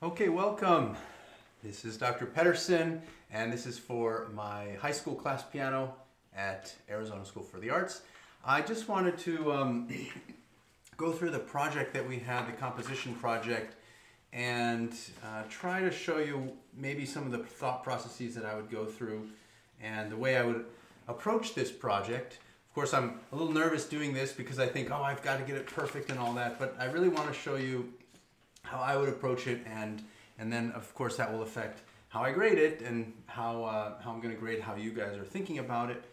Okay, welcome. This is Dr. Pedersen, and this is for my high school class piano at Arizona School for the Arts. I just wanted to go through the project that we had, the composition project, and try to show you maybe some of the thought processes that I would go through and the way I would approach this project. Of course, I'm a little nervous doing this because I think, oh, I've got to get it perfect and all that, but I really want to show you how I would approach it, and then of course that will affect how I grade it and how I'm going to grade how you guys are thinking about it.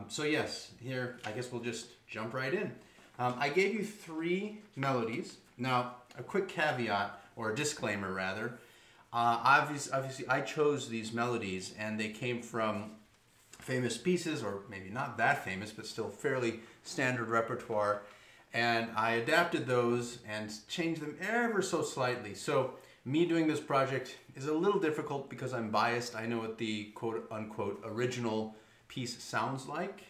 So yes, here I guess we'll just jump right in. I gave you 3 melodies. Now a quick caveat, or a disclaimer rather, obviously I chose these melodies and they came from famous pieces, or maybe not that famous but still fairly standard repertoire. And I adapted those and changed them ever so slightly. So me doing this project is a little difficult because I'm biased. I know what the quote-unquote original piece sounds like.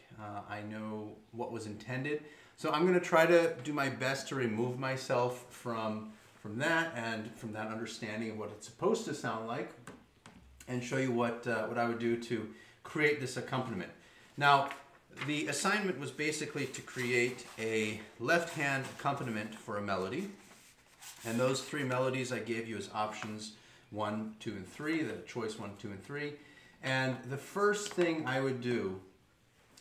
I know what was intended. So I'm going to try to do my best to remove myself from that and from that understanding of what it's supposed to sound like, and show you what I would do to create this accompaniment. Now, the assignment was basically to create a left-hand accompaniment for a melody. And those 3 melodies I gave you as options 1, 2, and 3, the choice 1, 2, and 3. And the first thing I would do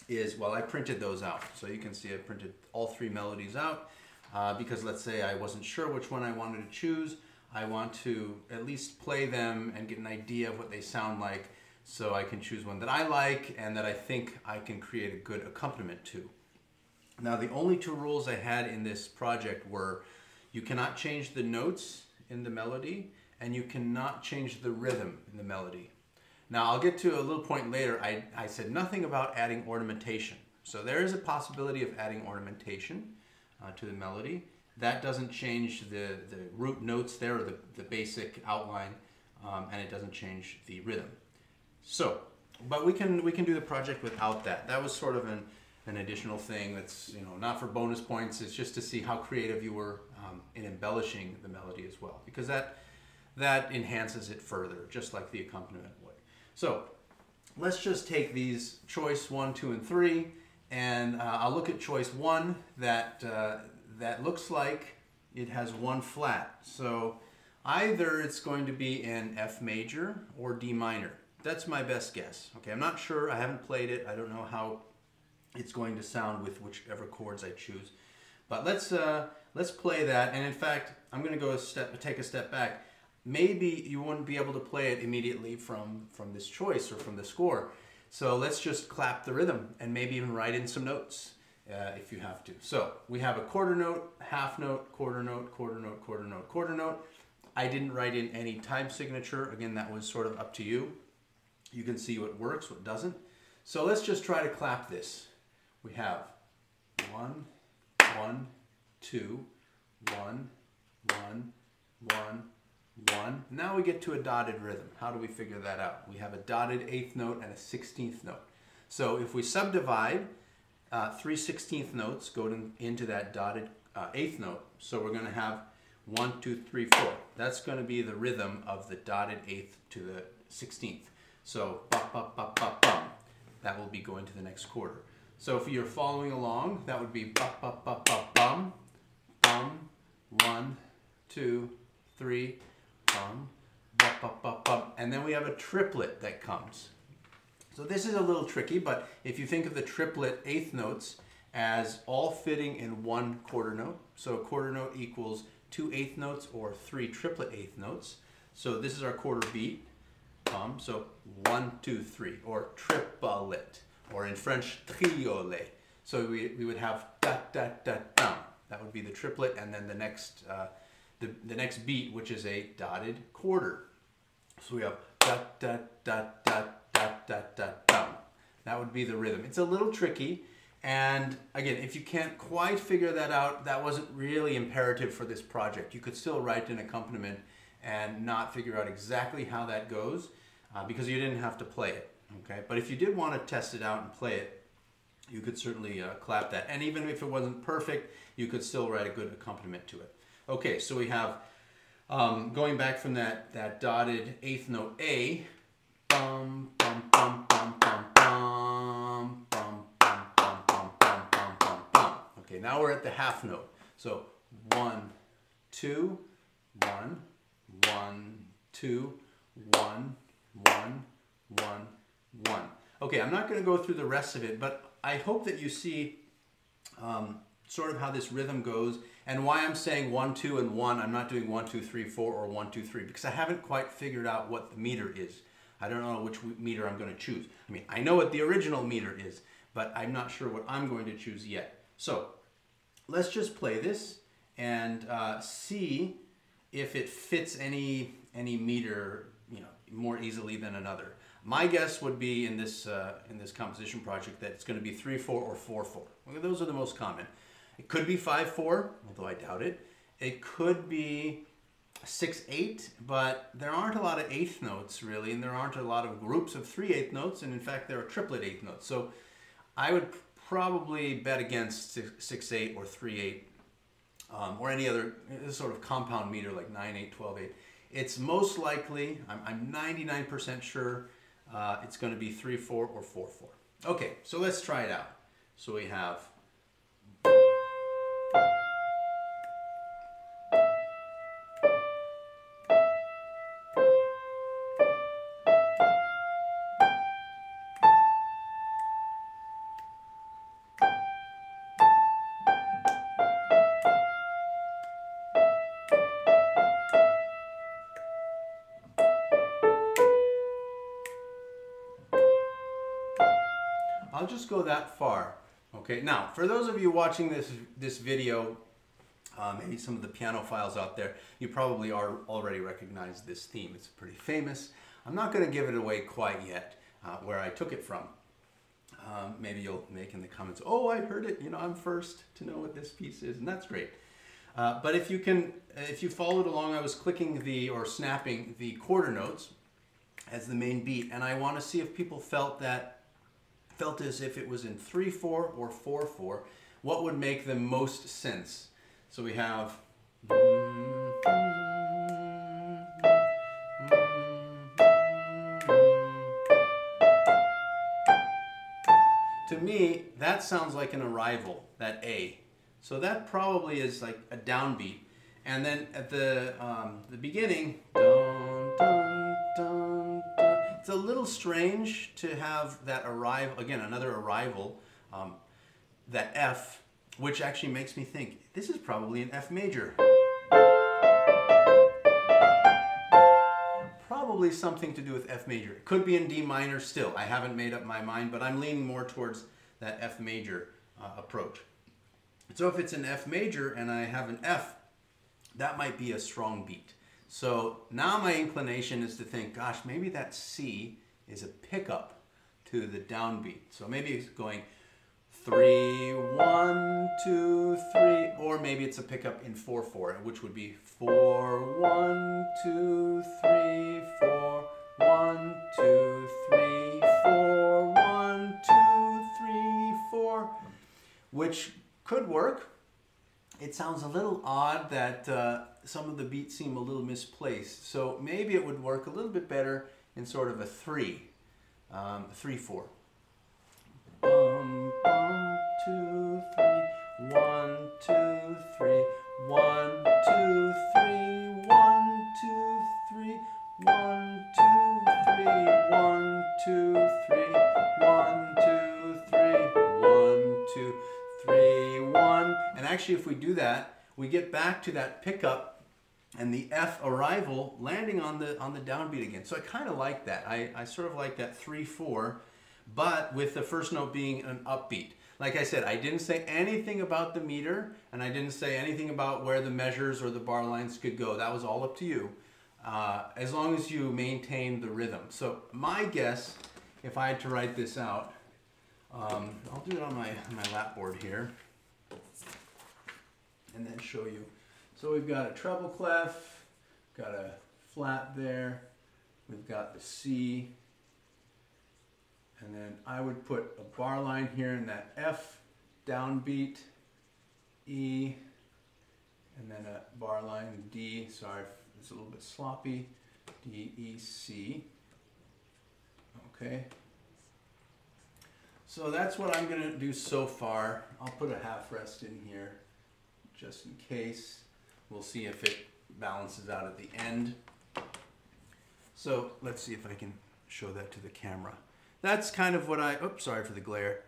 is, well, I printed those out. So you can see I printed all 3 melodies out because let's say I wasn't sure which one I wanted to choose. I want to at least play them and get an idea of what they sound like, so I can choose one that I like and that I think I can create a good accompaniment to. Now, the only 2 rules I had in this project were you cannot change the notes in the melody and you cannot change the rhythm in the melody. Now, I'll get to a little point later. I said nothing about adding ornamentation. So there is a possibility of adding ornamentation to the melody. That doesn't change the root notes there, or the basic outline, and it doesn't change the rhythm. So, but we can do the project without that. That was sort of an additional thing that's, you know, not for bonus points. It's just to see how creative you were in embellishing the melody as well, because that enhances it further, just like the accompaniment would. So let's just take these choice 1, 2, and 3, and I'll look at choice 1 that looks like it has 1 flat. So either it's going to be in F major or D minor. That's my best guess. Okay, I'm not sure. I haven't played it. I don't know how it's going to sound with whichever chords I choose. But let's play that. And in fact, I'm going to take a step back. Maybe you wouldn't be able to play it immediately from this choice or from the score. So let's just clap the rhythm and maybe even write in some notes if you have to. So we have a quarter note, half note, quarter note, quarter note, quarter note, quarter note. I didn't write in any time signature. Again, that was sort of up to you. You can see what works, what doesn't. So let's just try to clap this. We have 1, 1, 2, 1, 1, 1, 1. Now we get to a dotted rhythm. How do we figure that out? We have a dotted 8th note and a 16th note. So if we subdivide, 3 16th notes go into that dotted 8th note. So we're going to have 1, 2, 3, 4. That's going to be the rhythm of the dotted 8th to the 16th. So, bop, bop, bop, bop, bum. That will be going to the next quarter. So if you're following along, that would be bop, bop, bop, bop, bum, bum, 1, 2, 3, bum, bop, bop, bop, bop. And then we have a triplet that comes. So this is a little tricky, but if you think of the triplet 8th notes as all fitting in 1 quarter note, so a quarter note equals 2 8th notes or 3 triplet 8th notes. So this is our quarter beat. So 1, 2, 3, or triplet, or in French, triolet. So we would have da da da da. That would be the triplet, and then the next beat, which is a dotted quarter. So we have da da da da da da da da. That would be the rhythm. It's a little tricky, and again, if you can't quite figure that out, that wasn't really imperative for this project. You could still write an accompaniment and not figure out exactly how that goes because you didn't have to play it. Okay, but if you did want to test it out and play it, you could certainly clap that. And even if it wasn't perfect, you could still write a good accompaniment to it. Okay, so we have Going back from that dotted eighth note A, bum, bum, bum, bum, bum, bum, bum, bum, bum, bum, bum, bum, bum, bum. Okay, now we're at the half note. So 1, 2, 1, 1, 2, 1, 1, 1, 1. Okay, I'm not going to go through the rest of it, but I hope that you see sort of how this rhythm goes and why I'm saying 1, 2, and 1. I'm not doing 1, 2, 3, 4 or 1, 2, 3 because I haven't quite figured out what the meter is. I don't know which meter I'm going to choose. I mean, I know what the original meter is, but I'm not sure what I'm going to choose yet. So let's just play this and see if it fits any meter, you know, more easily than another. My guess would be in this composition project that it's going to be 3/4 or 4/4. Okay, those are the most common. It could be 5/4, although I doubt it. It could be 6/8, but there aren't a lot of eighth notes really, and there aren't a lot of groups of 3/8 notes, and in fact there are triplet eighth notes. So I would probably bet against 6/8 or 3/8, or any other sort of compound meter like 9/8, 12/8. It's most likely, I'm 99% sure, it's going to be 3/4 or 4/4. Okay, so let's try it out. So we have. I'll just go that far. Okay, now for those of you watching this video, maybe some of the piano files out there, you probably already recognize this theme. It's pretty famous. I'm not going to give it away quite yet, where I took it from. Maybe you'll make in the comments, oh, I heard it, you know, I'm first to know what this piece is, and that's great. But if you followed along, I was clicking or snapping the quarter notes as the main beat, and I want to see if people felt as if it was in 3/4 or 4/4, what would make the most sense. So we have. To me, that sounds like an arrival, that A. So that probably is like a downbeat. And then at the beginning, dun, dun, dun, dun. It's a little strange to have that arrival, again, another arrival, that F, which actually makes me think, this is probably an F major. Probably something to do with F major. It could be in D minor still. I haven't made up my mind, but I'm leaning more towards that F major approach. So if it's an F major and I have an F, that might be a strong beat. So now my inclination is to think, gosh, maybe that C is a pickup to the downbeat. So maybe it's going 3, 1, 2, 3, or maybe it's a pickup in 4/4, which would be 4, 1, 2, 3, 4, 1, 2, 3, 4, 1, 2, 3, 4, which could work. It sounds a little odd that some of the beats seem a little misplaced. So maybe it would work a little bit better in sort of a 3/4. Bum, bum, 2, 3, 1, 2, 3, 1, 2, 3, 1, 2, 3, 1, 2, 3, 1, 2, 3, 1, 2, 3, 1, 2, 3, 1. And actually, if we do that, we get back to that pickup and the F arrival landing on the downbeat again. So I kind of like that. I sort of like that 3/4, but with the first note being an upbeat. Like I said, I didn't say anything about the meter, and I didn't say anything about where the measures or the bar lines could go. That was all up to you, as long as you maintain the rhythm. So my guess, if I had to write this out, I'll do it on my lapboard here, and then show you. So we've got a treble clef, got a flat there, we've got the C, and then I would put a bar line here in that F, downbeat, E, and then a bar line D. Sorry, it's a little bit sloppy. D, E, C. Okay. So that's what I'm going to do so far. I'll put a half rest in here just in case. We'll see if it balances out at the end. So let's see if I can show that to the camera. That's kind of what oops, sorry for the glare.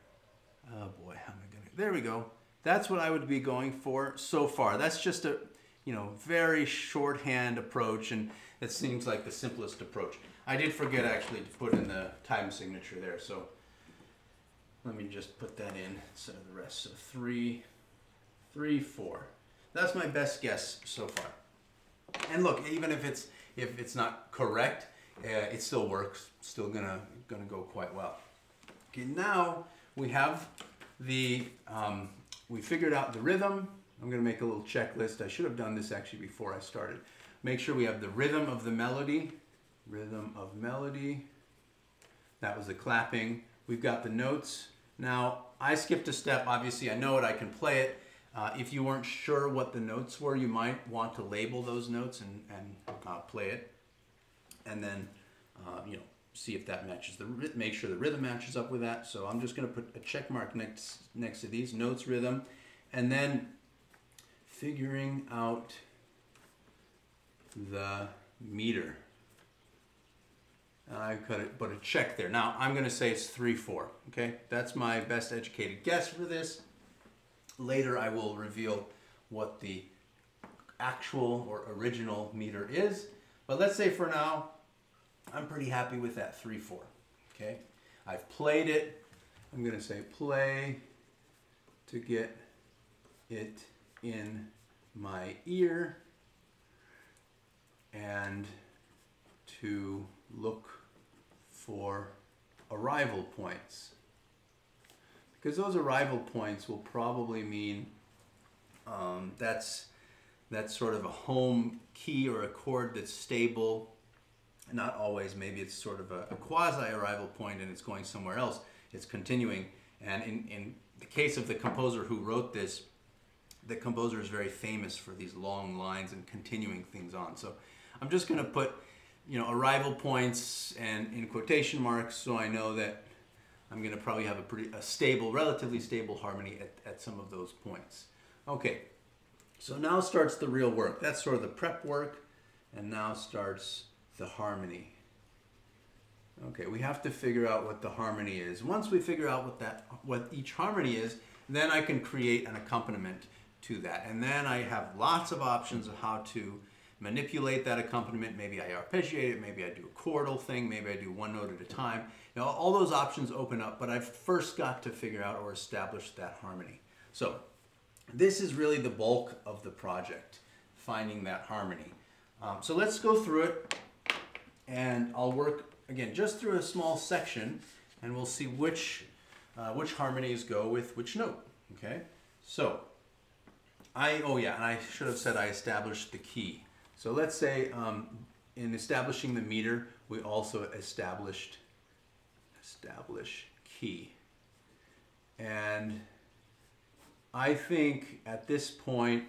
Oh boy, how am I going to, there we go. That's what I would be going for so far. That's just a, very shorthand approach, and it seems like the simplest approach. I did forget actually to put in the time signature there, so let me just put that in instead of the rest. So 3, 3, 4. That's my best guess so far. And look, even if it's not correct, it still works. Still gonna go quite well. Okay, now we have the we figured out the rhythm. I'm gonna make a little checklist. I should have done this actually before I started. Make sure we have the rhythm of the melody. Rhythm of melody. That was the clapping. We've got the notes. Now, I skipped a step. Obviously, I know it. I can play it. If you weren't sure what the notes were, you might want to label those notes and play it. And then, see if that matches make sure the rhythm matches up with that. So I'm just going to put a check mark next to these notes, rhythm, and then figuring out the meter. I put a check there. Now I'm going to say it's 3/4. Okay, that's my best educated guess for this. Later I will reveal what the actual or original meter is, but let's say for now I'm pretty happy with that 3/4. Okay, I've played it. I'm going to say play to get it in my ear and to look for arrival points, because those arrival points will probably mean that's sort of a home key or a chord that's stable. Not always, maybe it's sort of a quasi arrival point and it's going somewhere else, it's continuing. And in the case of the composer who wrote this, the composer is very famous for these long lines and continuing things on. So I'm just going to put arrival points and in quotation marks, so I know that I'm going to probably have a stable, relatively stable harmony at some of those points. Okay, so now starts the real work. That's sort of the prep work, and now starts the harmony. Okay, we have to figure out what the harmony is. Once we figure out what each harmony is, then I can create an accompaniment to that. And then I have lots of options of how to manipulate that accompaniment. Maybe I arpeggiate it, maybe I do a chordal thing, maybe I do one note at a time. All those options open up, but I've first got to figure out or establish that harmony. So this is really the bulk of the project, finding that harmony. So let's go through it, and I'll work again just through a small section, and we'll see which harmonies go with which note. Okay, so and I should have said I established the key. So let's say in establishing the meter, we also establish key. And I think at this point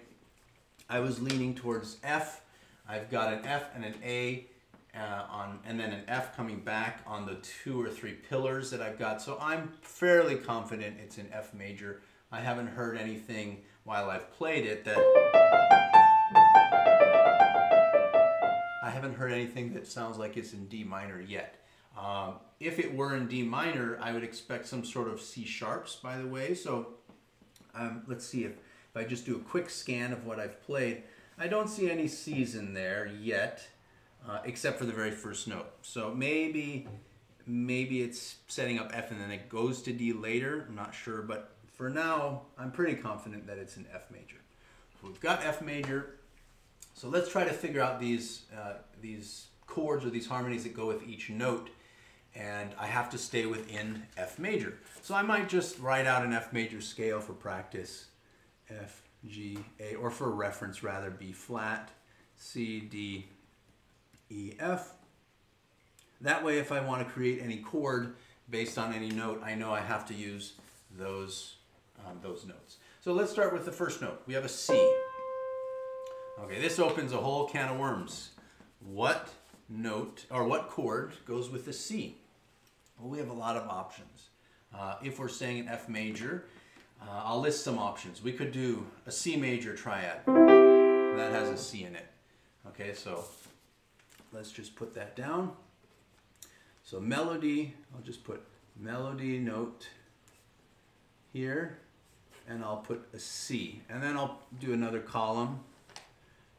I was leaning towards F. I've got an F and an A and then an F coming back on the 2 or 3 pillars that I've got. So I'm fairly confident it's in F major. I haven't heard anything while I've played it that sounds like it's in D minor yet. If it were in D minor, I would expect some sort of C sharps, by the way. So let's see if I just do a quick scan of what I've played. I don't see any C's in there yet, except for the very first note. So maybe it's setting up F and then it goes to D later. I'm not sure, but for now, I'm pretty confident that it's in F major. So we've got F major. So let's try to figure out these chords or these harmonies that go with each note. And I have to stay within F major. So I might just write out an F major scale for practice. F, G, A, or for reference rather, B flat, C, D, E, F. That way if I want to create any chord based on any note, I know I have to use those notes. So let's start with the first note. We have a C. Okay, this opens a whole can of worms. What note or what chord goes with the C? Well, we have a lot of options. If we're staying in F major, I'll list some options. We could do a C major triad. That has a C in it. Okay, so let's just put that down. So melody, I'll just put melody note here, and I'll put a C. And then I'll do another column,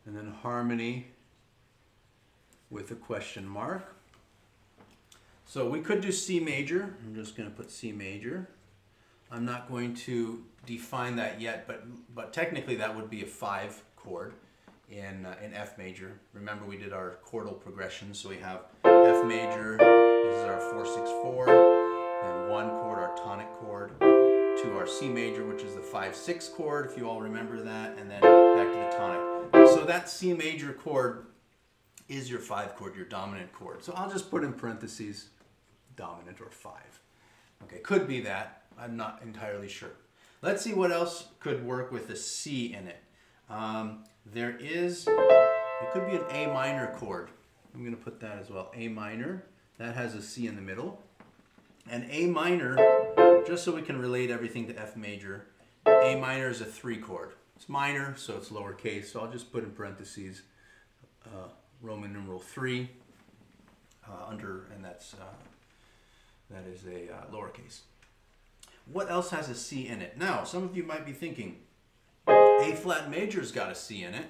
and then harmony with a question mark. So we could do C major. I'm just going to put C major. I'm not going to define that yet, but technically that would be a 5 chord in F major. Remember, we did our chordal progression, so we have F major, this is our 4-6-4, then 1 chord, our tonic chord, to our C major, which is the 5-6 chord, if you all remember that, and then back to the tonic. So that C major chord is your 5 chord, your dominant chord. So I'll just put in parentheses dominant or 5. Okay, could be that. I'm not entirely sure. Let's see what else could work with a C in it. It could be an A minor chord. I'm going to put that as well. A minor, that has a C in the middle. And A minor, just so we can relate everything to F major, A minor is a 3 chord. It's minor, so it's lowercase, so I'll just put in parentheses Roman numeral 3 and that is a lowercase. What else has a C in it? Now, some of you might be thinking, A flat major's got a C in it.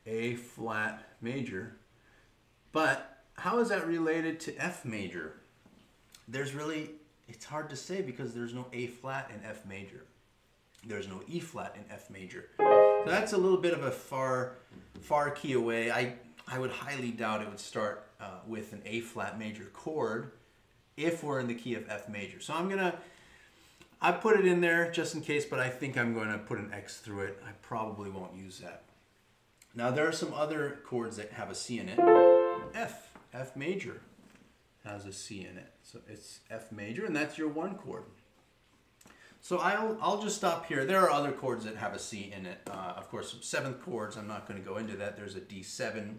A flat major. But how is that related to F major? It's hard to say because there's no A flat in F major. There's no E flat in F major. So that's a little bit of a far key away. I would highly doubt it would start with an A flat major chord if we're in the key of F major. So I put it in there just in case, but I think I'm going to put an X through it. I probably won't use that. Now there are some other chords that have a C in it. F major has a C in it. So it's F major, and that's your 1 chord. So I'll just stop here. There are other chords that have a C in it. Of course, 7th chords, I'm not going to go into that. There's a D7,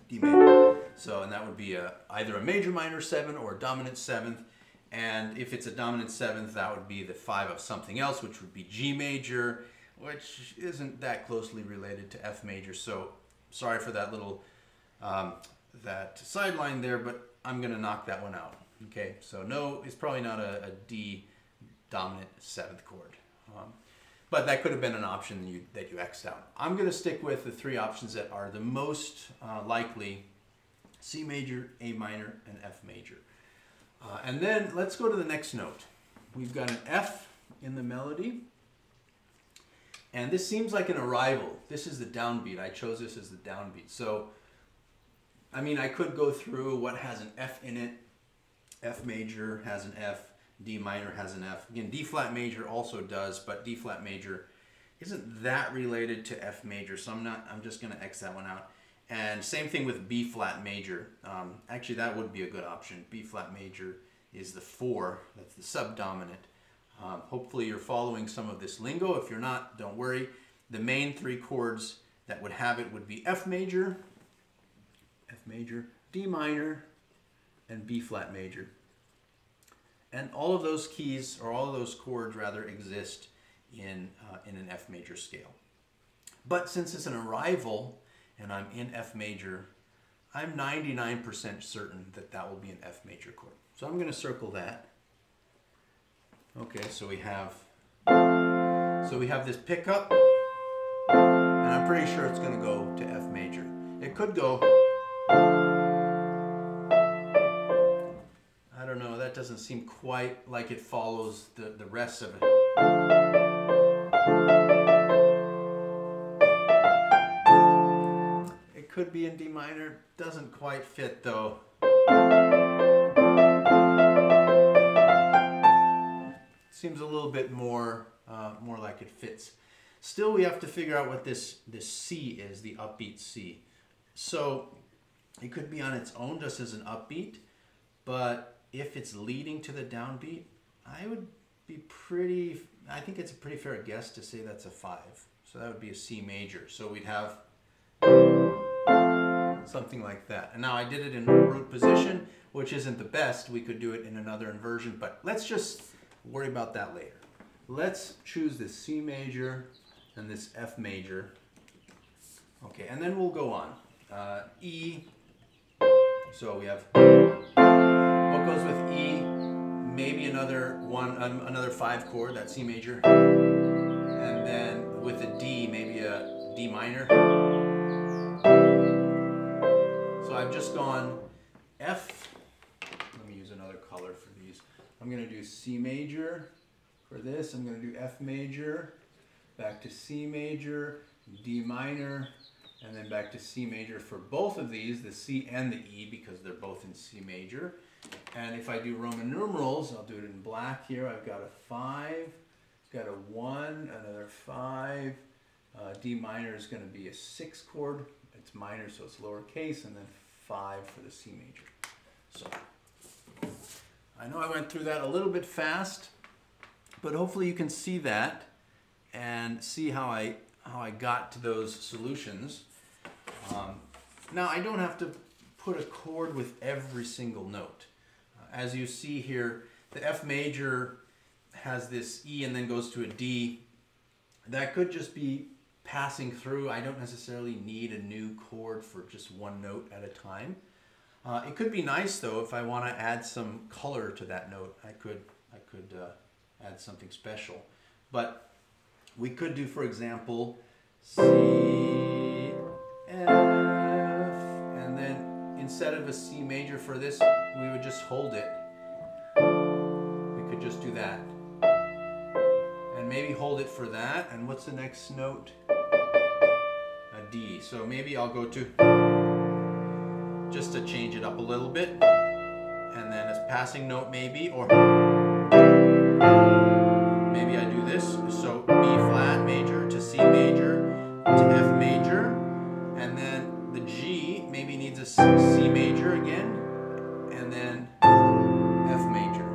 D major. So, and that would be either a major minor 7 or a dominant 7th. And if it's a dominant 7th, that would be the 5 of something else, which would be G major, which isn't that closely related to F major. So sorry for that little that sideline there, but I'm going to knock that one out. Okay, so no, it's probably not a D dominant 7th chord. But that could have been an option that you X'd out. I'm going to stick with the 3 options that are the most likely: C major, A minor, and F major. And then let's go to the next note. We've got an F in the melody. And this seems like an arrival. This is the downbeat. I chose this as the downbeat. So, I mean, I could go through what has an F in it. F major has an F. D minor has an F. Again, D flat major also does, but D flat major isn't that related to F major. So I'm just going to X that one out. And same thing with B flat major. Actually, that would be a good option. B flat major is the 4. That's the subdominant. Hopefully you're following some of this lingo. If you're not, don't worry. The main 3 chords that would have it would be F major, D minor, and B flat major. And all of those keys, or all of those chords rather, exist in an F major scale. But since it's an arrival and I'm in F major, I'm 99% certain that that will be an F major chord. So I'm going to circle that. Okay, so we have this pickup, and I'm pretty sure it's going to go to F major. It could go, I don't know, that doesn't seem quite like it follows the rest of it. It could be in D minor, doesn't quite fit though. Seems a little bit more like it fits. Still, we have to figure out what this C is, the upbeat C. So it could be on its own just as an upbeat, but if it's leading to the downbeat, I think it's a pretty fair guess to say that's a 5. So that would be a C major. So we'd have something like that. And now I did it in root position, which isn't the best. We could do it in another inversion, but let's just worry about that later. Let's choose this C major and this F major. Okay, and then we'll go on. E, so we have, what goes with E? Maybe another 5 chord, that C major. And then with a D, maybe a D minor. So I've just gone F, let me use another color for these. I'm going to do C major for this. I'm going to do F major, back to C major, D minor, and then back to C major for both of these, the C and the E, because they're both in C major. And if I do Roman numerals, I'll do it in black here. I've got a 5, got a 1, another 5. D minor is going to be a 6 chord. It's minor, so it's lowercase, and then 5 for the C major. So I know I went through that a little bit fast, but hopefully you can see that and see how I got to those solutions. Now I don't have to put a chord with every single note. As you see here, the F major has this E and then goes to a D. That could just be passing through. I don't necessarily need a new chord for just one note at a time. It could be nice though if I want to add some color to that note. I could add something special. But we could do, for example, C, F, and then instead of a C major for this, we would just hold it. We could just do that. And maybe hold it for that. And what's the next note? A D. So maybe I'll go to, just to change it up a little bit. And then a passing note maybe, or maybe I do this. So B flat major to C major to F major. And then the G maybe needs a C major again, and then F major.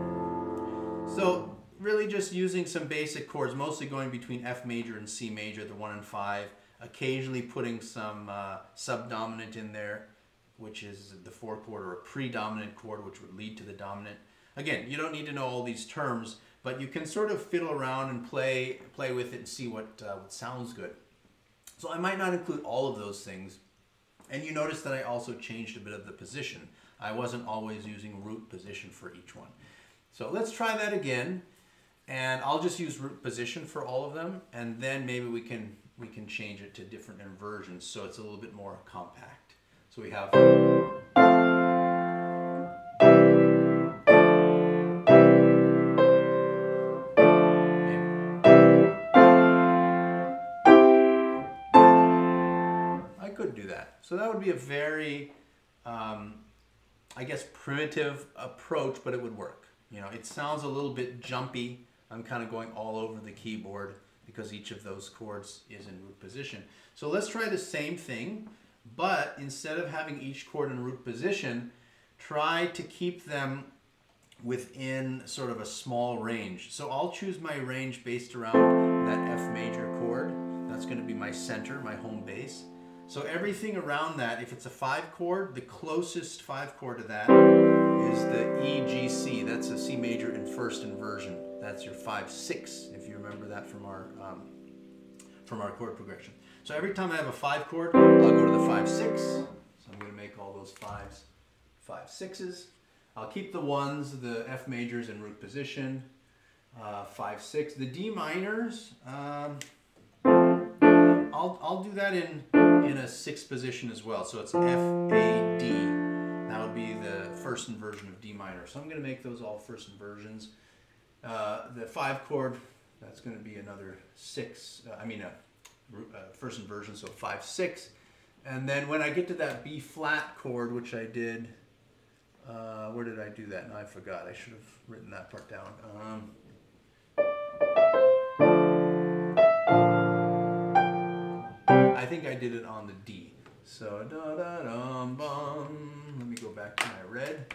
So really just using some basic chords, mostly going between F major and C major, the 1 and 5, occasionally putting some subdominant in there, which is the 4 chord, or a predominant chord, which would lead to the dominant. Again, you don't need to know all these terms, but you can sort of fiddle around and play with it and see what sounds good. So I might not include all of those things. And you notice that I also changed a bit of the position. I wasn't always using root position for each one. So let's try that again. And I'll just use root position for all of them. And then maybe we can change it to different inversions so it's a little bit more compact. So we have... So that would be a very, I guess, primitive approach, but it would work. You know, it sounds a little bit jumpy. I'm kind of going all over the keyboard because each of those chords is in root position. So let's try the same thing, but instead of having each chord in root position, try to keep them within sort of a small range. So I'll choose my range based around that F major chord. That's going to be my center, my home base. So everything around that, if it's a 5 chord, the closest 5 chord to that is the E, G, C. That's a C major in first inversion. That's your 5/6, if you remember that from our chord progression. So every time I have a 5 chord, I'll go to the 5/6. So I'm going to make all those 5s 5/6s. I'll keep the 1s, the F majors in root position, 5/6. The D minors, I'll do that in a 6th position as well. So it's F, A, D. That would be the first inversion of D minor. So I'm going to make those all first inversions. The 5 chord, that's going to be another 6. First inversion, so 5/6. And then when I get to that B flat chord, which I did, where did I do that? No, I forgot. I should have written that part down. I think I did it on the D. So da-da-dum-bum. Let me go back to my red.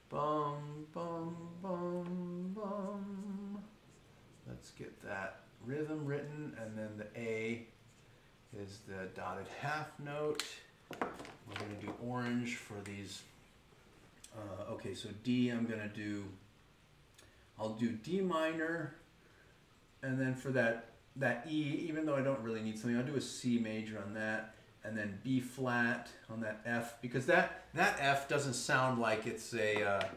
Bum, bum, bum, bum. Let's get that rhythm written, and then the A is the dotted half note. We're going to do orange for these. Okay, so D, I'll do D minor, and then for that E, even though I don't really need something, I'll do a C major on that, and then B flat on that F, because that F doesn't sound like it's a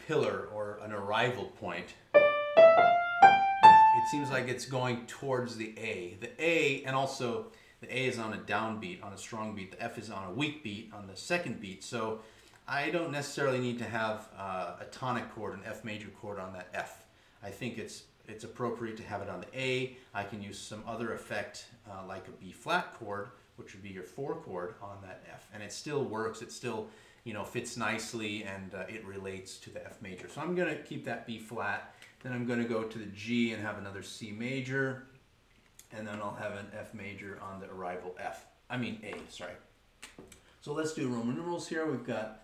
pillar or an arrival point. It seems like it's going towards the A. The A, and also the A is on a downbeat, on a strong beat. The F is on a weak beat, on the second beat. So I don't necessarily need to have a tonic chord, an F major chord on that F. I think it's appropriate to have it on the A. I can use some other effect like a B flat chord, which would be your 4 chord on that F. And it still works. It still, you know, fits nicely, and it relates to the F major. So I'm going to keep that B flat. Then I'm going to go to the G and have another C major. And then I'll have an F major on the arrival A, sorry. So let's do Roman numerals here. We've got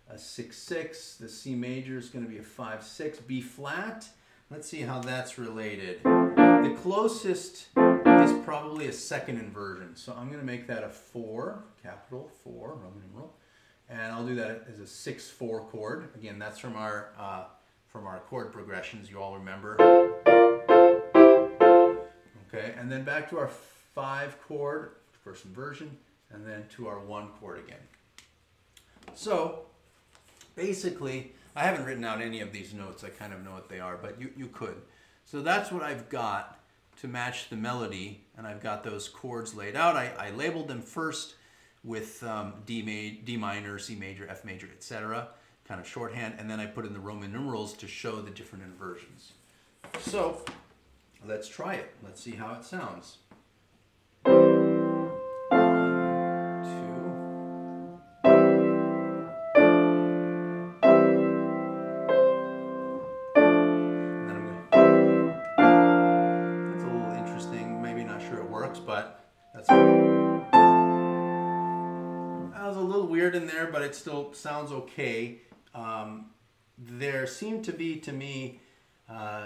a 6/6. The C major is going to be a 5/6. B flat. Let's see how that's related. The closest is probably a second inversion. So I'm going to make that a 4, capital 4, Roman numeral. And I'll do that as a 6/4 chord. Again, that's from our chord progressions, you all remember. Okay, and then back to our 5 chord, first inversion, and then to our 1 chord again. So basically, I haven't written out any of these notes. I kind of know what they are, but you could. So that's what I've got to match the melody, and I've got those chords laid out. I labeled them first with D minor, C major, F major, etc., kind of shorthand, and then I put in the Roman numerals to show the different inversions. So let's try it. Let's see how it sounds. 1, 2. And then I'm going to... That's a little interesting. Maybe not sure it works, but that's... That was a little weird in there, but it still sounds okay. There seem to be, to me,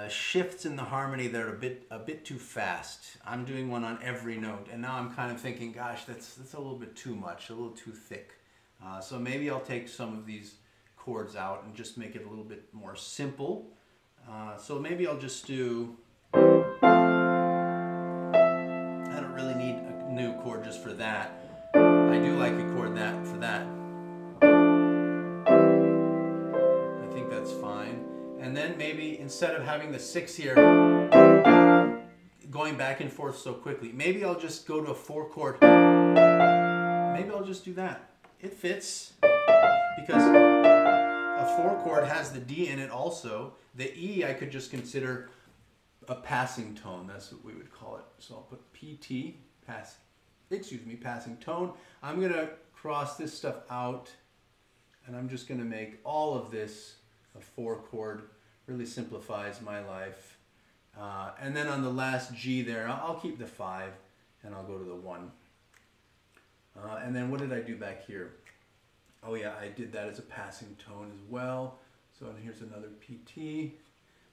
shifts in the harmony that are a bit too fast. I'm doing one on every note, and now I'm kind of thinking, gosh, that's a little bit too much, a little too thick. So maybe I'll take some of these chords out and just make it a little bit more simple. So maybe I'll just do... I don't really need a new chord just for that. I do like a chord for that. I think that's fine. And then maybe instead of having the 6 here, going back and forth so quickly, maybe I'll just go to a 4 chord. Maybe I'll just do that. It fits because a 4 chord has the D in it also. The E I could just consider a passing tone. That's what we would call it. So I'll put PT, passing tone. I'm going to cross this stuff out, and I'm just going to make all of this a 4 chord. Really simplifies my life. And then on the last G there, I'll keep the 5, and I'll go to the 1. And then what did I do back here? Oh yeah, I did that as a passing tone as well. So and here's another PT.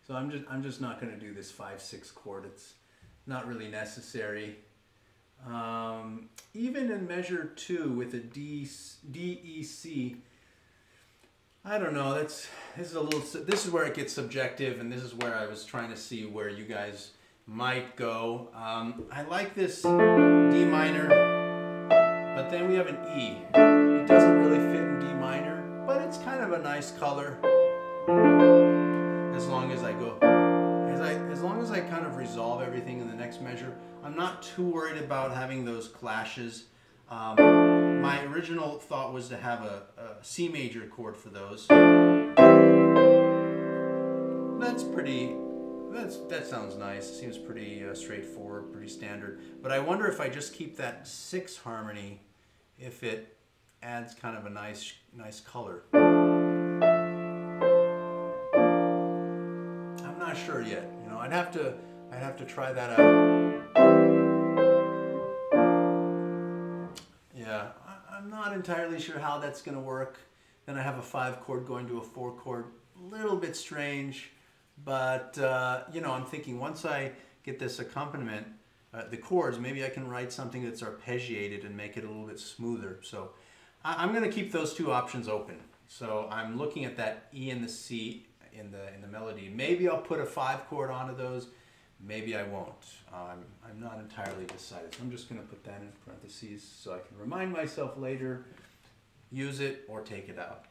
So I'm just not going to do this 5/6 chord. It's not really necessary. Even in measure 2 with a D, E, C, I don't know. This is where it gets subjective, and this is where I was trying to see where you guys might go. I like this D minor, but then we have an E. It doesn't really fit in D minor, but it's kind of a nice color. As long as I kind of resolve everything in the next measure, I'm not too worried about having those clashes. My original thought was to have a C major chord for those. That sounds nice. It seems pretty straightforward, pretty standard. But I wonder if I just keep that 6 harmony, if it adds kind of a nice color. I'm not sure yet. You know, I'd have to try that out. Yeah, I'm not entirely sure how that's going to work. Then I have a 5 chord going to a 4 chord. A little bit strange, but you know, I'm thinking once I get this accompaniment the chords, maybe I can write something that's arpeggiated and make it a little bit smoother. So I'm going to keep those two options open. So I'm looking at that E and the C in the melody. Maybe I'll put a 5 chord onto those. Maybe I won't. I'm not entirely decided. So I'm just going to put that in parentheses so I can remind myself later, use it or take it out.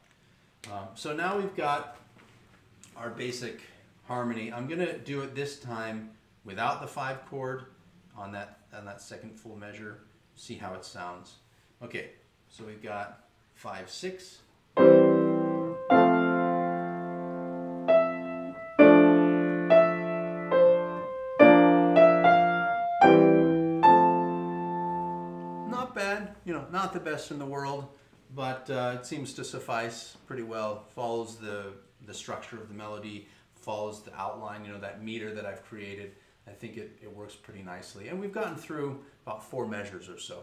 So now we've got our basic harmony. I'm going to do it this time without the 5 chord on that second full measure. See how it sounds. Okay, so we've got 5, 6. Not bad, you know, not the best in the world, but it seems to suffice pretty well. Follows the structure of the melody, follows the outline, you know, that meter that I've created. I think it works pretty nicely. And we've gotten through about 4 measures or so.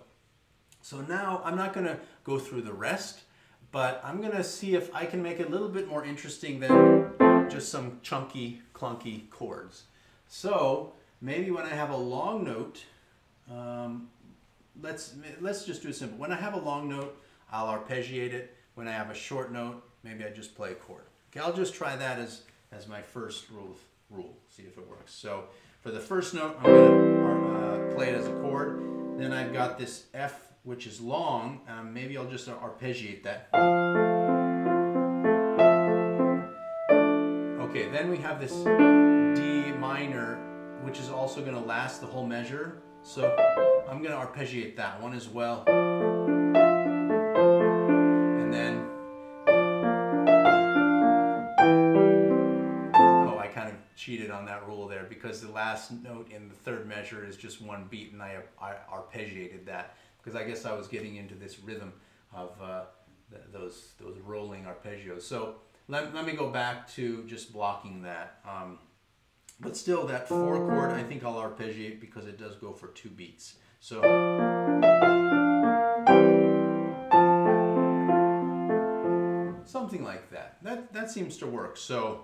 So now I'm not going to go through the rest, but I'm going to see if I can make it a little bit more interesting than just some chunky, clunky chords. So maybe when I have a long note, let's just do it simple. When I have a long note, I'll arpeggiate it. When I have a short note, maybe I just play a chord. Okay, I'll just try that as my first rule. See if it works. So for the first note, I'm going to play it as a chord. Then I've got this F, which is long. Maybe I'll just arpeggiate that. Okay, then we have this D minor, which is also going to last the whole measure. So I'm going to arpeggiate that one as well. And then, oh, I kind of cheated on that rule there because the last note in the third measure is just one beat, and I arpeggiated that because I guess I was getting into this rhythm of those rolling arpeggios. So let me go back to just blocking that. But still, that 4 chord, I think I'll arpeggiate because it does go for 2 beats. So something like that. That seems to work. So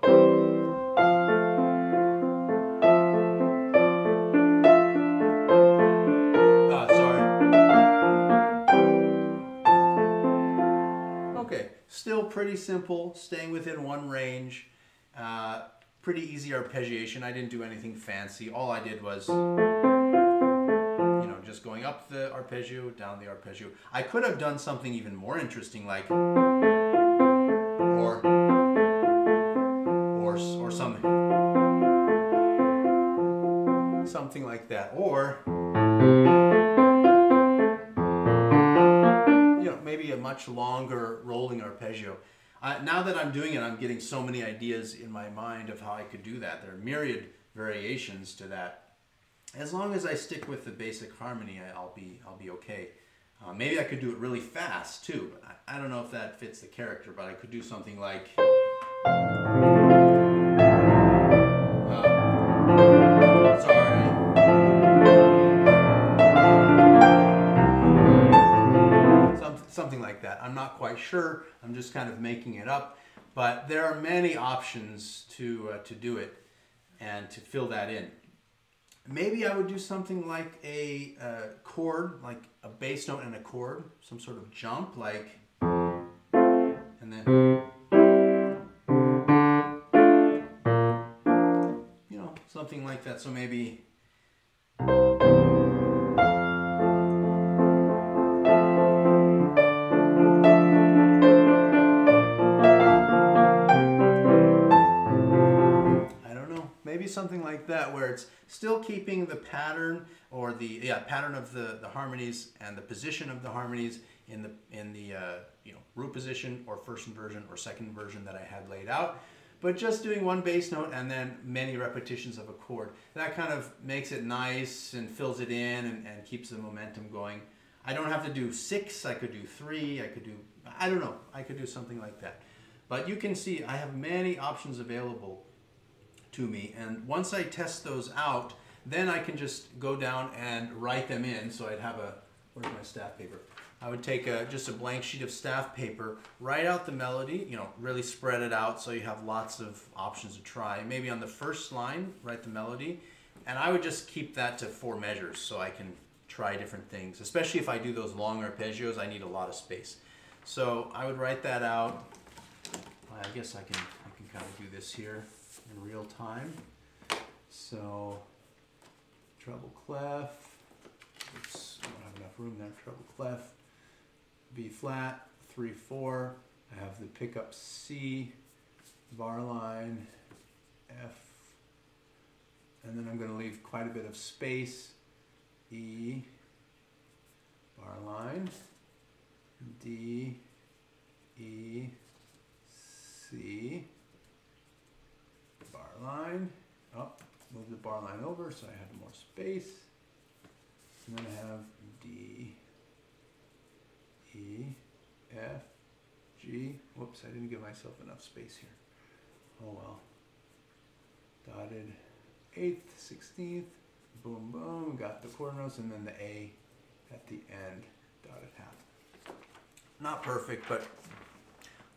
okay, still pretty simple, staying within one range. Pretty easy arpeggiation. I didn't do anything fancy. All I did was, you know, just going up the arpeggio, down the arpeggio. I could have done something even more interesting, like or something like that, or you know, maybe a much longer rolling arpeggio. Now that I'm doing it, I'm getting so many ideas in my mind of how I could do that. There are myriad variations to that. As long as I stick with the basic harmony, I'll be okay. Maybe I could do it really fast too. But I don't know if that fits the character, but I could do something like something like that. I'm not quite sure. I'm just kind of making it up, but there are many options to do it and to fill that in. Maybe I would do something like a chord, like a bass note and a chord, some sort of jump, like, and then, you know, something like that. So maybe something like that, where it's still keeping the pattern or the pattern of the harmonies and the position of the harmonies in the you know, root position or first inversion or second inversion that I had laid out, but just doing one bass note and then many repetitions of a chord. That kind of makes it nice and fills it in and keeps the momentum going. I don't have to do 6, I could do 3, I could do, I don't know, I could do something like that. But you can see I have many options available to me, and once I test those out, then I can just go down and write them in. So I'd have where's my staff paper? I would take just a blank sheet of staff paper, write out the melody, you know, really spread it out so you have lots of options to try. Maybe on the first line, write the melody, And I would just keep that to 4 measures so I can try different things. Especially if I do those long arpeggios, I need a lot of space. So I would write that out. I guess I can kind of do this here in real time. So treble clef. Oops, I don't have enough room there. Treble clef. B flat. 3/4. I have the pickup C. Bar line. F. And then I'm going to leave quite a bit of space. E. Bar line. D. E. C. Bar line. Oh, move the bar line over so I have more space. And then I have D, E, F, G. Whoops, I didn't give myself enough space here. Oh well. Dotted 8th, 16th. Boom, boom. Got the quarter notes and then the A at the end. Dotted half. Not perfect, but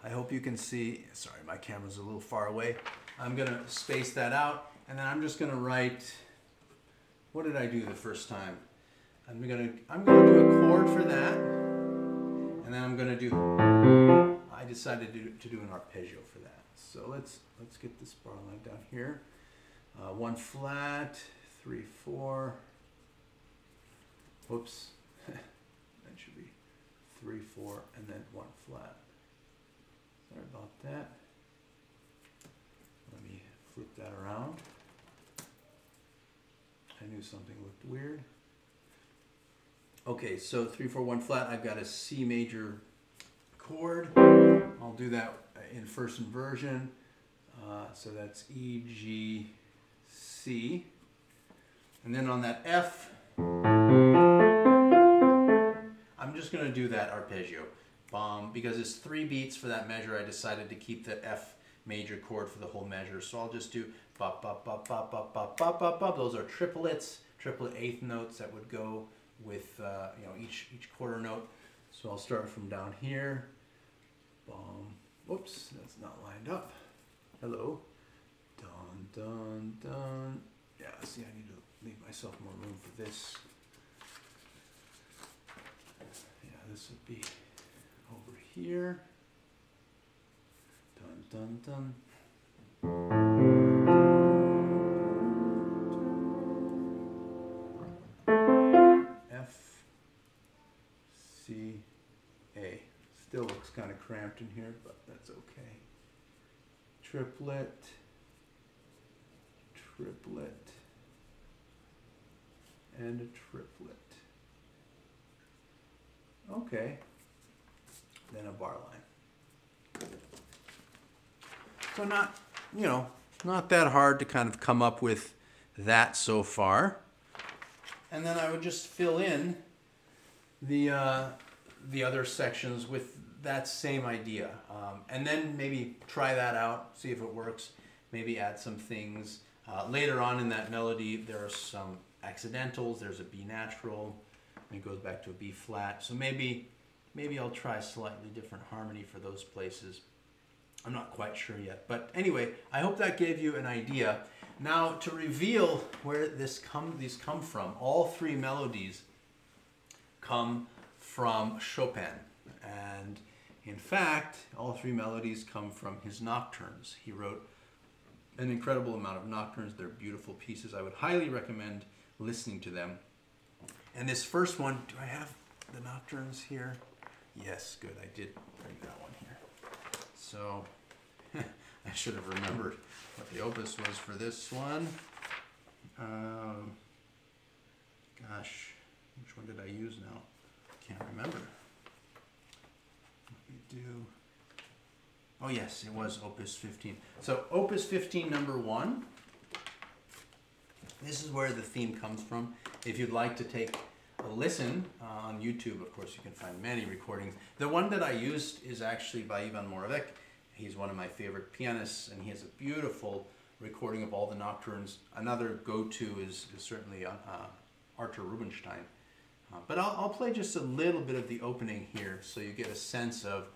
I hope you can see. Sorry, my camera's a little far away. I'm gonna space that out, and then I'm just gonna write. What did I do the first time? I'm gonna do a chord for that, and then I'm gonna do. I decided to do an arpeggio for that. So let's get this bar line down here. 1 flat, 3/4. Whoops, that should be 3/4, and then 1 flat. Sorry about that. Let me flip that around. I knew something looked weird. Okay, so 3/4, 1 flat. I've got a C major chord. I'll do that in first inversion. So that's E, G, C. And then on that F, I'm just going to do that arpeggio. Because it's 3 beats for that measure, I decided to keep the F major chord for the whole measure. So I'll just do bop, bop, bop, bop, bop, bop, bop, bop, bop. Those are triplets, triplet 8th notes that would go with each quarter note. So I'll start from down here. Whoops, that's not lined up. Hello. Dun, dun, dun. Yeah, see, I need to leave myself more room for this. Yeah, this would be over here. Dun, dun, dun. F, C, A. Still looks kind of cramped in here, but that's okay. Triplet, triplet, and a triplet. Okay. Then a bar line. So not that hard to kind of come up with that so far. And then I would just fill in the other sections with that same idea. And then maybe try that out, see if it works, maybe add some things. Later on in that melody, there are some accidentals. There's a B natural, and it goes back to a B flat. So maybe I'll try a slightly different harmony for those places. I'm not quite sure yet. But anyway, I hope that gave you an idea. Now, to reveal where these come from, all 3 melodies come from Chopin. And in fact, all 3 melodies come from his nocturnes. He wrote an incredible amount of nocturnes. They're beautiful pieces. I would highly recommend listening to them. And this first one, do I have the nocturnes here? Yes, good. I did bring that one here. So I should have remembered what the opus was for this one. Gosh, which one did I use now? Can't remember. Let me do. Oh yes, it was Opus 15. So Opus 15 number 1. This is where the theme comes from. If you'd like to take a listen on YouTube, of course, you can find many recordings. The one that I used is actually by Ivan Moravec. He's one of my favorite pianists, and he has a beautiful recording of all the nocturnes. Another go-to is certainly Artur Rubinstein. But I'll play just a little bit of the opening here so you get a sense of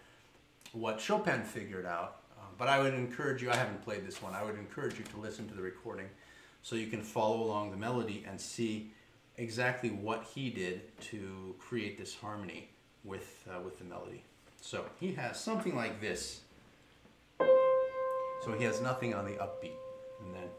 what Chopin figured out. But I would encourage you, I haven't played this one, I would encourage you to listen to the recording so you can follow along the melody and see exactly what he did to create this harmony with the melody. So he has something like this. So he has nothing on the upbeat, and then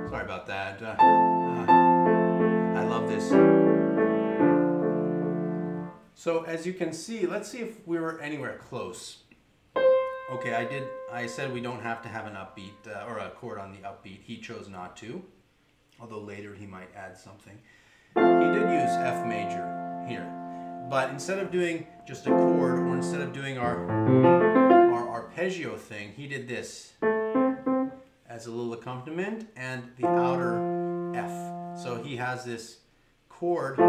sorry about that. I love this. So as you can see, let's see if we were anywhere close. Okay, I said we don't have to have an upbeat or a chord on the upbeat. He chose not to, although later he might add something. He did use F major here, but instead of doing just a chord, or instead of doing our arpeggio thing, he did this as a little accompaniment and the outer F. So he has this chord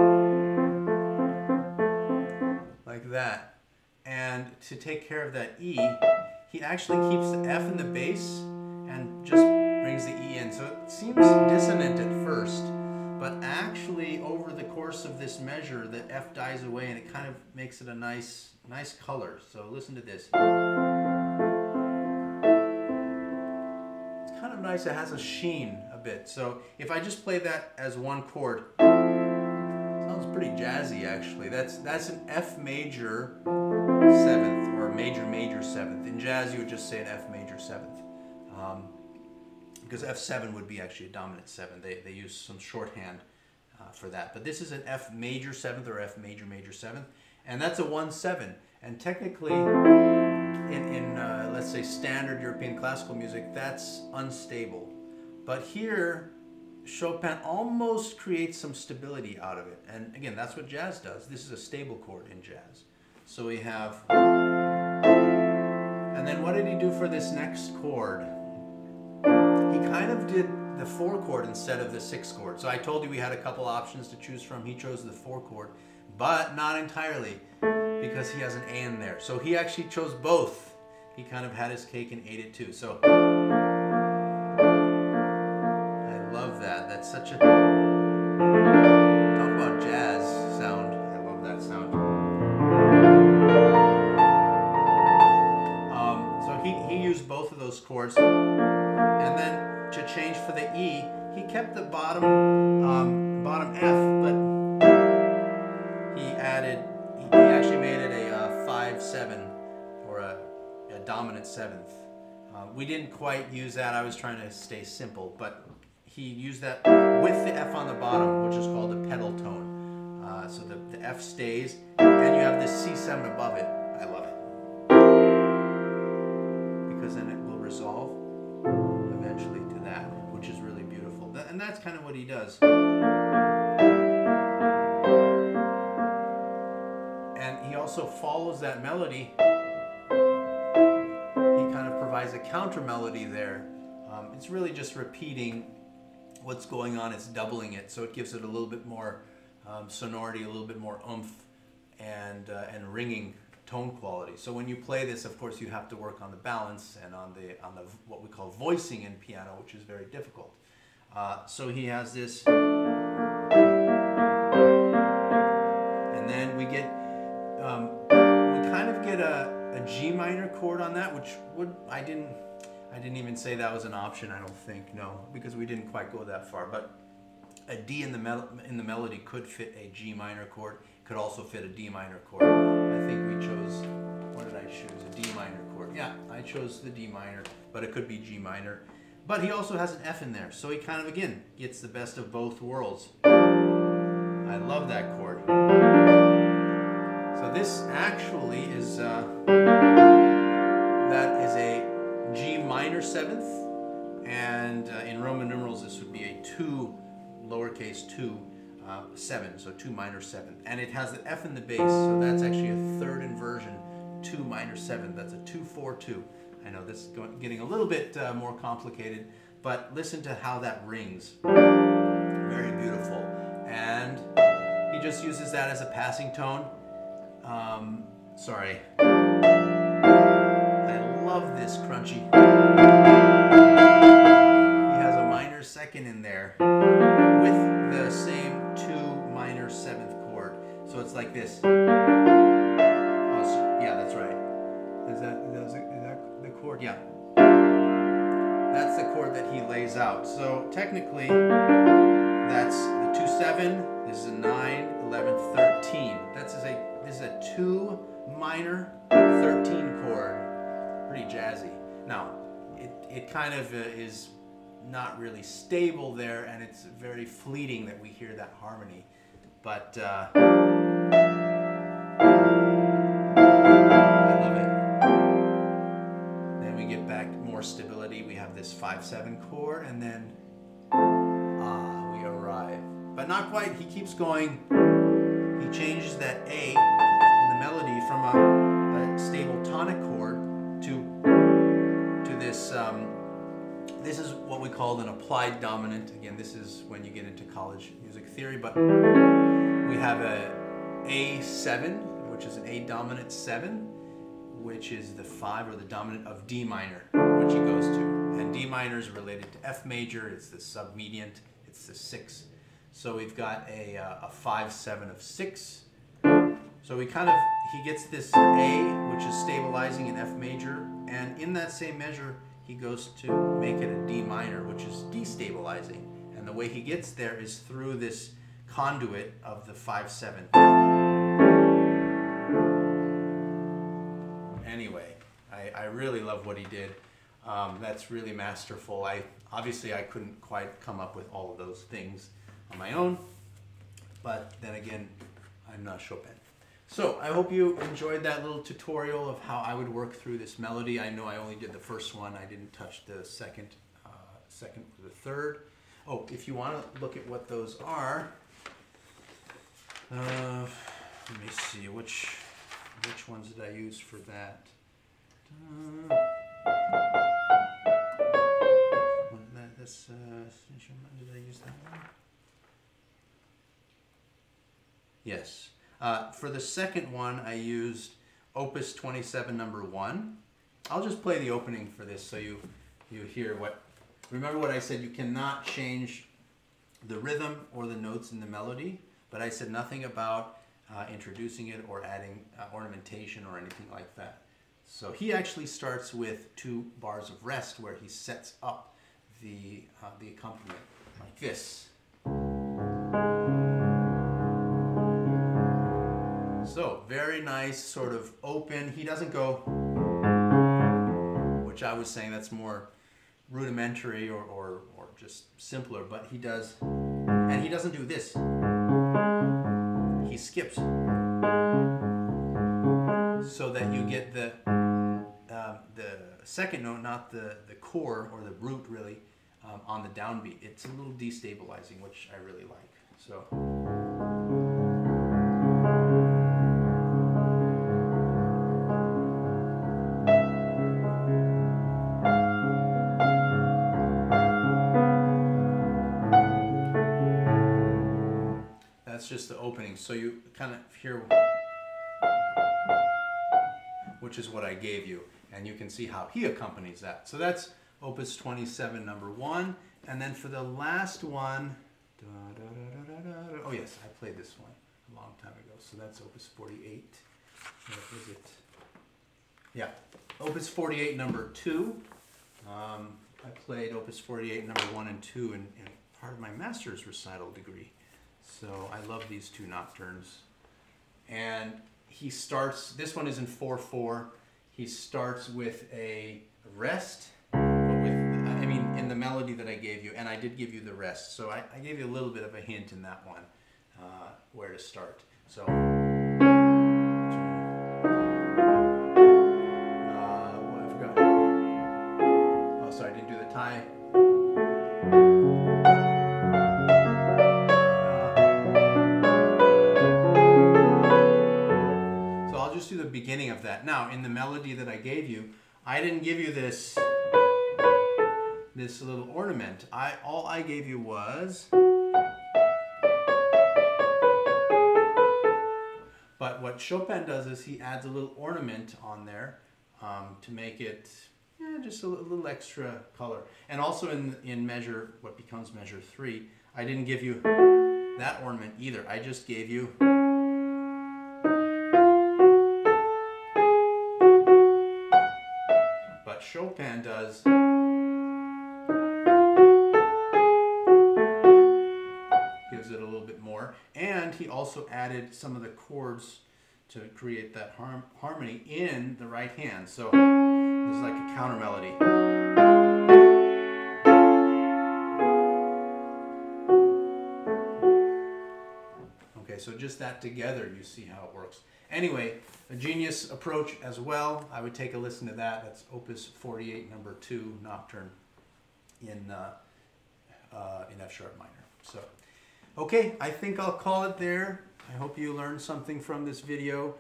like that, and to take care of that E, he actually keeps the F in the bass and just brings the E in. So it seems dissonant at first, but actually over the course of this measure, the F dies away and it kind of makes it a nice color. So listen to this. It's kind of nice. It has a sheen a bit. So if I just play that as one chord, sounds pretty jazzy actually. That's an F major 7th, or major major 7th. In jazz you would just say an F major 7th, because F7 would be actually a dominant 7. They use some shorthand for that. But this is an F major 7th or F major major 7th, and that's a 1/7. And technically, in let's say standard European classical music, that's unstable. But here, Chopin almost creates some stability out of it. And again, that's what jazz does. This is a stable chord in jazz. So we have, and then what did he do for this next chord? He kind of did the 4 chord instead of the 6 chord. So I told you we had a couple options to choose from. He chose the 4 chord, but not entirely, because he has an A in there. So he actually chose both. He kind of had his cake and ate it too. So I love that. That's such a, talk about jazz sound. I love that sound. He used both of those chords, and then to change for the E, he kept the bottom F, but he actually made it a 5/7 or a dominant 7th. We didn't quite use that. I was trying to stay simple, but he used that with the F on the bottom, which is called a pedal tone. So the F stays, and you have this C7 above it. I love it, because then it will resolve eventually to that, which is really beautiful. And that's kind of what he does. And he also follows that melody. He kind of provides a counter melody there. It's really just repeating what's going on. It's doubling it, so it gives it a little bit more sonority, a little bit more oomph, and ringing tone quality. So when you play this, of course, you have to work on the balance and on the what we call voicing in piano, which is very difficult. So he has this, and then we get we kind of get a G minor chord on that, which I didn't even say that was an option. I don't think, no, because we didn't quite go that far. But a D in the melody could fit a G minor chord. Could also fit a D minor chord. I think we chose, what did I choose? A D minor chord. Yeah, I chose the D minor, but it could be G minor. But he also has an F in there, so he kind of, again, gets the best of both worlds. I love that chord. So this actually is, that is a G minor 7th, and in Roman numerals this would be a 2, lowercase 2, 7, so 2 minor 7th, and it has the F in the bass, so that's actually a 3rd inversion, 2 minor 7th. That's a 2-4-2. I know this is getting a little bit more complicated, but listen to how that rings. Very beautiful, and he just uses that as a passing tone. Sorry, I love this crunchy. He has a minor 2nd in there. like this. Oh, yeah, that's right. Is that the chord? Yeah. That's the chord that he lays out. So technically, that's the 2-7. This is a 9, 11, 13. This is a 2 minor 13 chord. Pretty jazzy. Now, it kind of is not really stable there, and it's very fleeting that we hear that harmony. But I love it. Then we get back more stability. We have this 5-7 chord, and then we arrive. But not quite. He keeps going. He changes that A in the melody from a stable tonic chord to this. This is what we call an applied dominant. Again, this is when you get into college music theory, but we have a A7, which is an A dominant 7, which is the 5 or the dominant of D minor, which he goes to. And D minor is related to F major. It's the submediant. It's the 6. So we've got a 5-7 of 6. So he gets this A, which is stabilizing in F major, and in that same measure, he goes to make it a D minor, which is destabilizing. And the way he gets there is through this conduit of the 5-7. Anyway, I really love what he did. That's really masterful. Obviously I couldn't quite come up with all of those things on my own, but then again, I'm not Chopin. So I hope you enjoyed that little tutorial of how I would work through this melody. I know I only did the first one. I didn't touch the second or the third. Oh, if you want to look at what those are, let me see, which ones did I use for that? Did I use that one? Yes. For the second one, I used Opus 27 number 1. I'll just play the opening for this so you hear what. Remember what I said, you cannot change the rhythm or the notes in the melody, but I said nothing about introducing it or adding ornamentation or anything like that. So he actually starts with 2 bars of rest where he sets up the accompaniment like this. So very nice, sort of open. He doesn't go, which I was saying that's more rudimentary or just simpler, but he does, and he doesn't do this. He skips, so that you get the second note, not the core or the root really, on the downbeat. It's a little destabilizing, which I really like. So. That's just the opening, so you kind of hear, which is what I gave you, and you can see how he accompanies that. So that's Opus 27 number 1, and then for the last one, oh yes, I played this one a long time ago, so that's Opus 48. What was it? Yeah, Opus 48 number 2. I played Opus 48 number 1 and 2 in part of my master's recital degree. So I love these 2 nocturnes. And he starts, this one is in 4/4. He starts with a rest, but in the melody that I gave you, and I did give you the rest. So I gave you a little bit of a hint in that one, where to start. So, I forgot. Oh, sorry, I didn't do the tie. Do the beginning of that. Now, in the melody that I gave you, I didn't give you this little ornament. All I gave you was, but what Chopin does is he adds a little ornament on there to make it just a little extra color. And also in measure, what becomes measure 3, I didn't give you that ornament either. I just gave you Chopin does. Gives it a little bit more. And he also added some of the chords to create that harmony in the right hand. So it's like a counter melody. Okay, so just that together, you see how it works. Anyway, a genius approach as well. I would take a listen to that. That's Opus 48, number 2, Nocturne in F sharp minor. So, okay, I think I'll call it there. I hope you learned something from this video,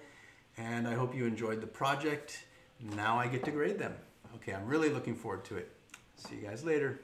and I hope you enjoyed the project. Now I get to grade them. Okay, I'm really looking forward to it. See you guys later.